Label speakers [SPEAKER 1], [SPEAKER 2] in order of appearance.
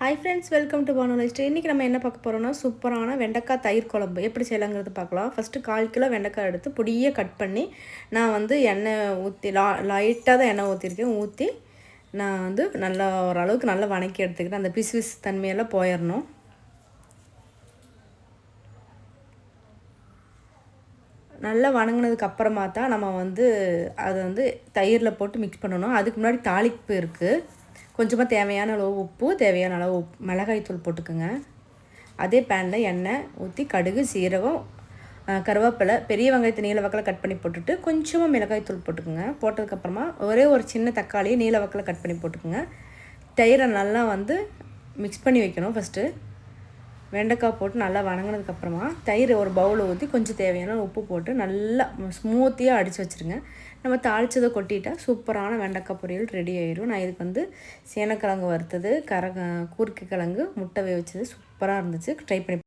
[SPEAKER 1] Hi friends, welcome to Bhanu lifestyle. இன்றைக்கி நம்ம என்ன பார்க்க போகிறோம்னா சூப்பரான வெண்டைக்காய் தயிர் குழம்பு எப்படி செய்யலாங்கிறது பார்க்கலாம். ஃபஸ்ட்டு 1/4 கிலோ வெண்டைக்காய் எடுத்து பொடியை கட் பண்ணி நான் வந்து எண்ணெய் ஊற்றி லைட்டாக தான் எண்ணெய் ஊற்றிருக்கேன். ஊற்றி நான் வந்து நல்லா ஓரளவுக்கு நல்லா வணக்கி எடுத்துக்கிட்டேன். அந்த பிசு தன்மையெல்லாம் போயிடணும். நல்லா வணங்கினதுக்கு அப்புறமா தான் நம்ம வந்து அதை வந்து தயிரில் போட்டு மிக்ஸ் பண்ணணும். அதுக்கு முன்னாடி தாளிப்பு இருக்குது. கொஞ்சமாக தேவையான அளவு உப்பு, தேவையான அளவு மிளகாய்த்தூள் போட்டுக்கோங்க. அதே பேனில் எண்ணெய் ஊற்றி கடுகு, சீரகம், கருவேப்பிலை, பெரிய வெங்காயத்தை நீல வாக்கில் கட் பண்ணி போட்டுட்டு கொஞ்சமாக மிளகாய்த்தூள் போட்டுக்கோங்க. போட்டதுக்கப்புறமா ஒரே ஒரு சின்ன தக்காளியை நீல வாக்கில் கட் பண்ணி போட்டுக்கோங்க. தயிரை நல்லா வந்து மிக்ஸ் பண்ணி வைக்கணும். ஃபஸ்ட்டு வெண்டைக்காய் போட்டு நல்லா வணங்கினதுக்கப்புறமா தயிர் ஒரு பவுலில் ஊற்றி கொஞ்சம் தேவையான உப்பு போட்டு நல்லா ஸ்மூத்தியாக அடித்து வச்சுருங்க. நம்ம தாளித்ததை கொட்டிட்டால் சூப்பரான வெண்டைக்காய் பொரியல் ரெடி ஆயிடும். நான் இதுக்கு வந்து சேனக்கிழங்கு வறுத்தது, கூர்க்கை கிழங்கு, முட்டை வேவிச்சது சூப்பராக இருந்துச்சு. ட்ரை பண்ணி